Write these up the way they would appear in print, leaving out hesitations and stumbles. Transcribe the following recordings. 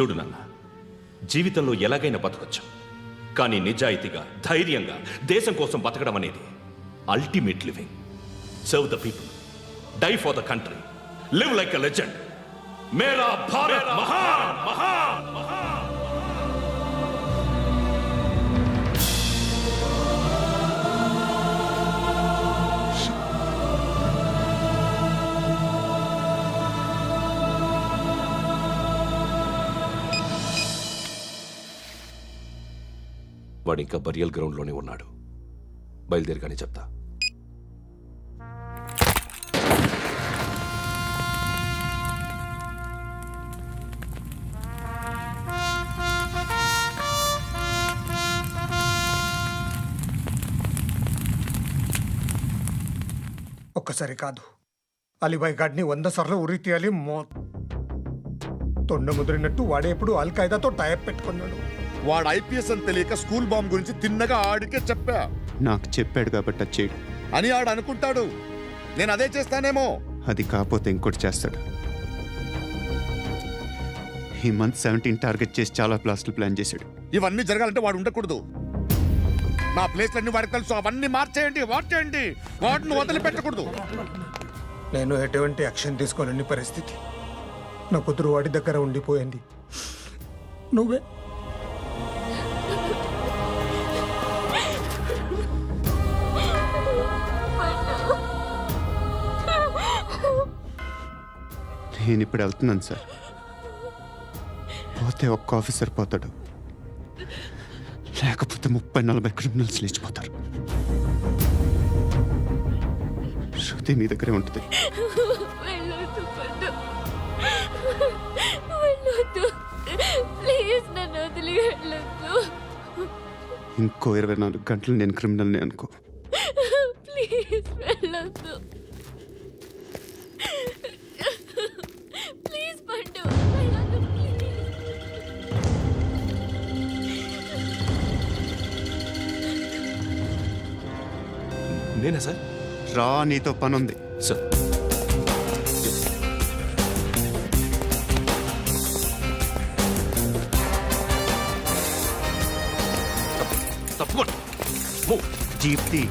చూడు నాన్న, జీవితంలో ఎలాగైనా బతకొచ్చు, కానీ నిజాయితీగా ధైర్యంగా దేశం కోసం బతకడం అనేది ultimate living. Serve the people, die for the country, live like a legend. మేరా భారత్ మహాన్ మహాన్ మహాన్. వాడు ఇంకా బరియల్ గ్రౌండ్లోనే ఉన్నాడు. బయలుదేరగానే చెప్తా. ఒక్కసారి కాదు, అలీబాయ్ గాడిని 100 సార్లు ఉరి తీయాలి. తొండ ముదిరినట్టు వాడే ఎప్పుడు అల్ ఖైదాతో టైప్ పెట్టుకున్నాడు. వాడు ఐపీఎస్ అని తెలియక స్కూల్ బాంబ్ గురించి తిన్నగా ఆడికే చెప్పా. నాకు చెప్పాడు కాబట్టి అది చేయడు అని ఆడు అనుకుంటాడు. నేను అదే చేస్తానేమో. అది కాకపోతే ఇంకోటి చేస్తాడు. ఈ మంత్ 17 టార్గెట్ చేసి చాలా ప్లాస్టులు ప్లాన్ చేశాడు. ఇవన్నీ జరగాలంటే వాడు ఉండకూడదు. నా ప్లేస్లన్నీ వాడికి తెలుసు. అవన్నీ మార్చేయండి, మార్చేయండి. వాటిని వదిలిపెట్టకూడదు. నేను ఎటువంటి యాక్షన్ తీసుకోలేని పరిస్థితి. నా కూతురు వాడి దగ్గర ఉండిపోయింది. నువ్వే నేను ఇప్పుడు వెళ్తున్నాను సార్. పోతే ఒక్క ఆఫీసర్ పోతాడు, లేకపోతే 30-40 క్రిమినల్స్ లేచిపోతారు. శృతి మీ దగ్గరే ఉంటుంది. ఇంకో 24 గంటలు నేను క్రిమినల్ని అనుకో. ప్లీజ్ వెళ్ళొద్దు. ప్లీజ్ పండు వెళ్ళొద్దు. నేనా సార్? రా, నీతో పని ఉంది. సార్, తప్పకుండా జీప్తి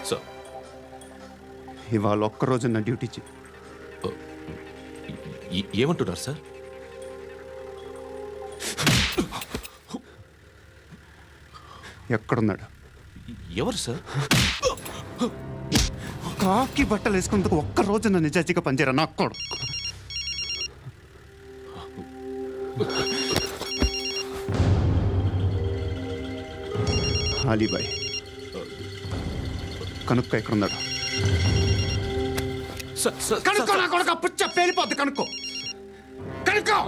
సార్. ఇవాళ ఒక్కరోజు నా డ్యూటీ చేయి. ఏమంటున్నారు సార్? ఎక్కడున్నాడు? ఎవరు సార్? కాకి బట్టలు వేసుకున్నందుకు ఒక్కరోజు నా నిజాజీగా పనిచేయరా నా కొడుకు. అలీబాయ్ కనుక్కో, ఎక్కడున్నాడు? కనుక్కో నా కొడుకు. పుచ్చ పేలిపోద్ది. కనుక్కో, కనుక్కో.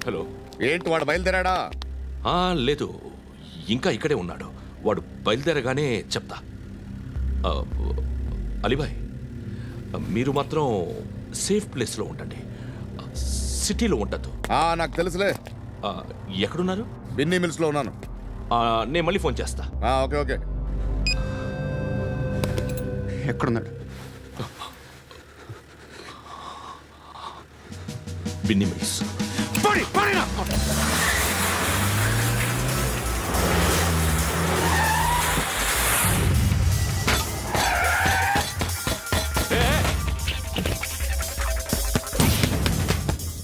హలో. ఏంటి వాడు బయలుదేరాడా? లేదు, ఇంకా ఇక్కడే ఉన్నాడు. వాడు బయలుదేరగానే చెప్తా. అలీబాయ్, మీరు మాత్రం సేఫ్ ప్లేస్లో ఉండండి, సిటీలో ఉండద్దు. నాకు తెలుసులే. ఎక్కడున్నారు? బిన్నీ మిల్స్ లో ఉన్నాను. నేను మళ్ళీ ఫోన్ చేస్తా. Okay okay. ఎక్కడున్నాడు? బిన్నీ మిల్స్.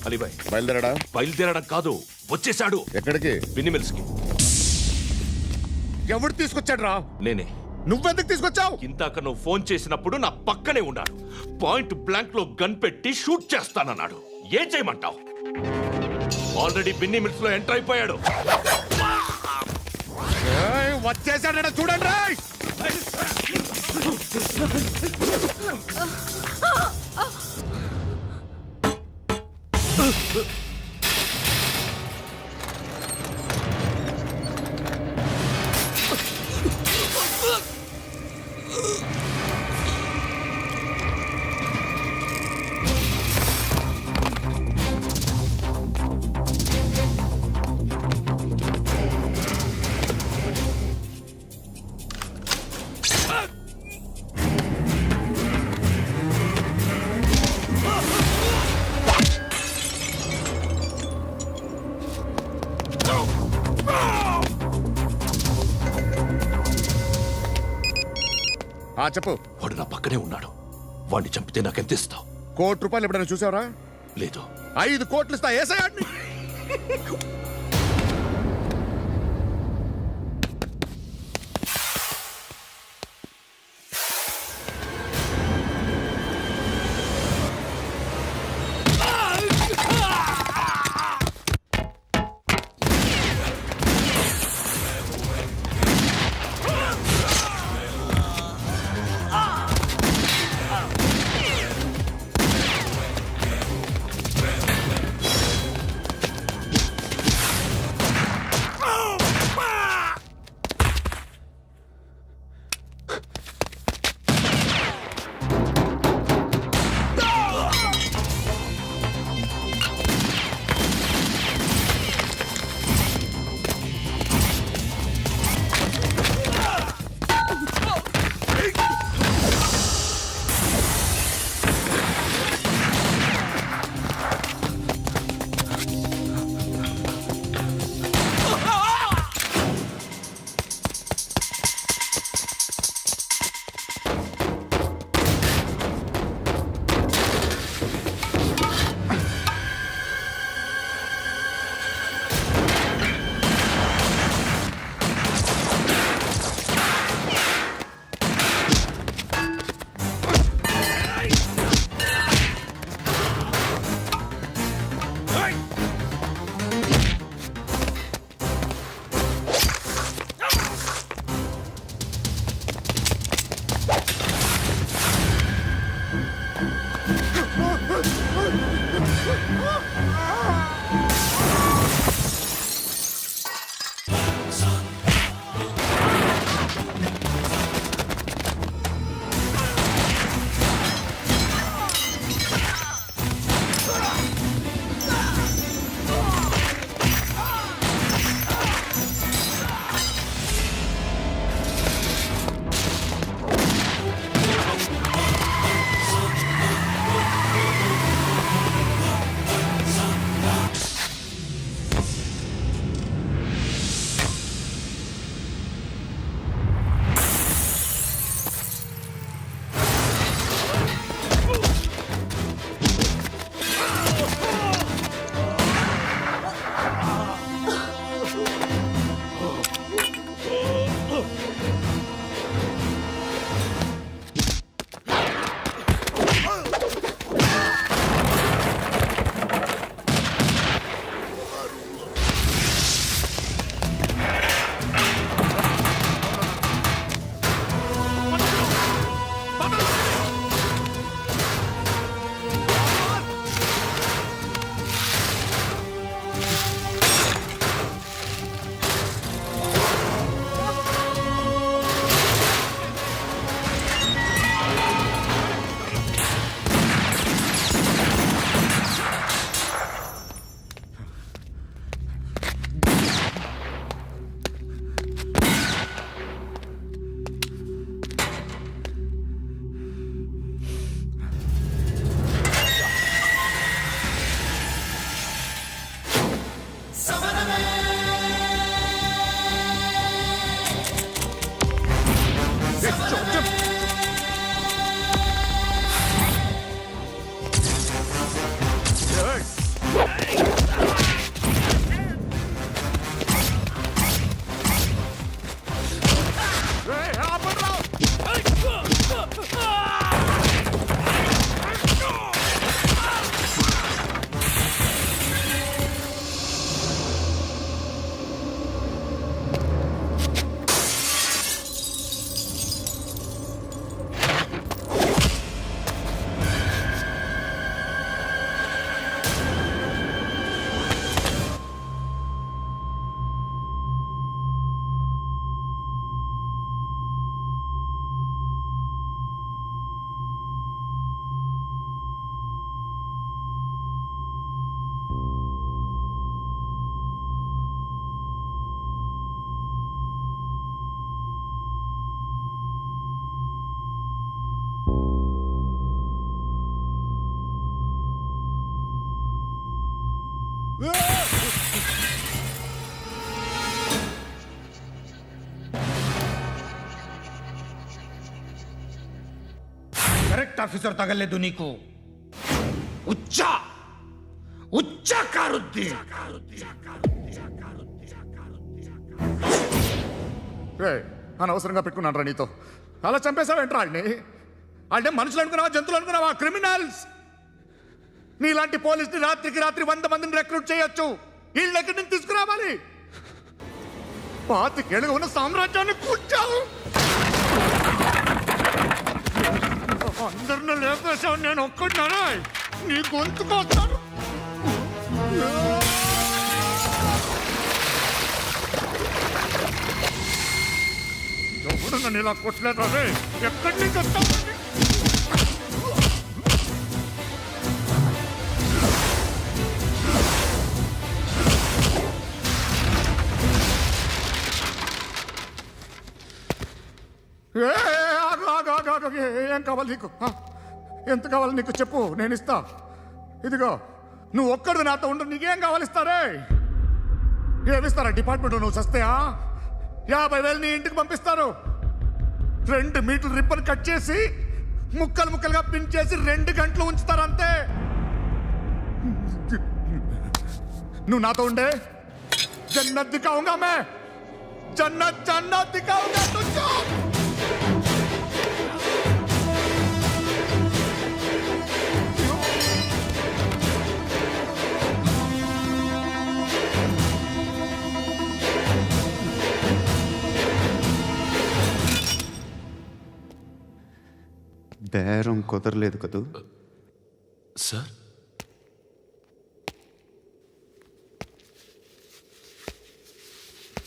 అలీబాయ్ బయలుదేరాడా? బయలుదేరడం కాదు, వచ్చేశాడు. ఎక్కడికి? బిన్నీ మిల్స్ కి. ఎవడు తీసుకొచ్చాడు రా? నేనే. నువ్వెందుకు తీసుకొచ్చావు? ఇందాక నువ్వు ఫోన్ చేసినప్పుడు నా పక్కనే ఉన్నాడు. పాయింట్ బ్లాంక్ లో గన్ పెట్టి షూట్ చేస్తానన్నాడు. ఏం చేయమంటావు? ఆల్రెడీ బిన్నీ మిల్స్ లో ఎంటర్ అయిపోయాడు. వచ్చేసాడ చూడండి రా. చెప్పు. వాడు నా పక్కనే ఉన్నాడు. వాడిని చంపితే నాకెంత ఇస్తావు? ₹1,00,00,000 ఎప్పుడైనా చూసావరా? లేదు. 5 కోట్లు ఇస్తా. ఏసయాడిని. కరెక్ట్ ఆఫీసర్ తగలేదు నీకు. ఉచ్చ కారుద్ది. అనవసరంగా పెట్టుకున్నాను రా నీతో. అలా చంపేశావేంట్రా ఆడిని? అంటే మనుషులు అనుకున్నావా, జంతువులు అనుకున్నావా? క్రిమినల్స్. నీలాంటి పోలీసుని రాత్రికి రాత్రి 100 మందిని రిక్రూట్ చేయొచ్చు. వీళ్ళు ఎక్కడి నుంచి తీసుకురావాలి? 25 ఏళ్ళుగా ఉన్న సామ్రాజ్యాన్ని కూర్చావు. అందరిని లేపేశావు, నేను ఒక్కడినారా? నీ గొంతుకొస్తాను. ఎవడు నన్ను ఇలా కొట్టలేదా? ఎక్కడి నుంచి వస్తావు? ఏం కావాలి నీకు? ఎంత కావాలి నీకు చెప్పు, నేను ఇస్తా. ఇదిగో నువ్వు ఒక్కడు నాతో ఉండు. నీకేం కావాలి ఇస్తారే? ఏమిస్తారా డిపార్ట్మెంట్? నువ్వు చస్తేయా 50,000 నీ ఇంటికి పంపిస్తారు. 2 మీటర్లు రిబ్బన్ కట్ చేసి ముక్కలు ముక్కలుగా పిన్ చేసి 2 గంటలు ఉంచుతారు అంతే. నువ్వు నాతో ఉండే జన్నత్ దిఖాऊंगा मैं. जन्नत दिखाऊंगा तुझको. బేరం కుదరలేదు కదూ. సార్,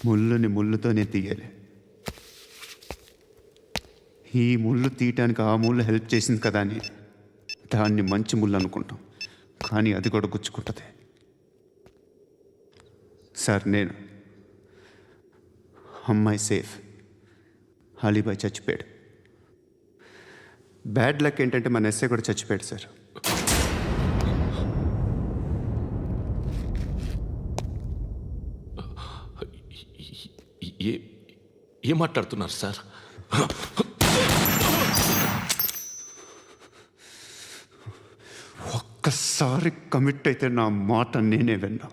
ముళ్ళుని ముళ్ళుతోనే తీయాలి. ఈ ముళ్ళు తీయటానికి ఆ ముళ్ళు హెల్ప్ చేసింది కదా అని దాన్ని మంచి ముళ్ళు అనుకుంటాం, కానీ అది కూడా గుచ్చుకుంటుంది. సార్, నేను అమ్మాయి సేఫ్, అలీబాయ్ చచ్చిపోయాడు. బ్యాడ్ లక్ ఏంటంటే మన ఎస్ఐ కూడా చచ్చిపోయాడు సార్. ఏం మాట్లాడుతున్నారు సార్? ఒక్కసారి కమిట్ అయితే నా మాట నేనే విన్నా.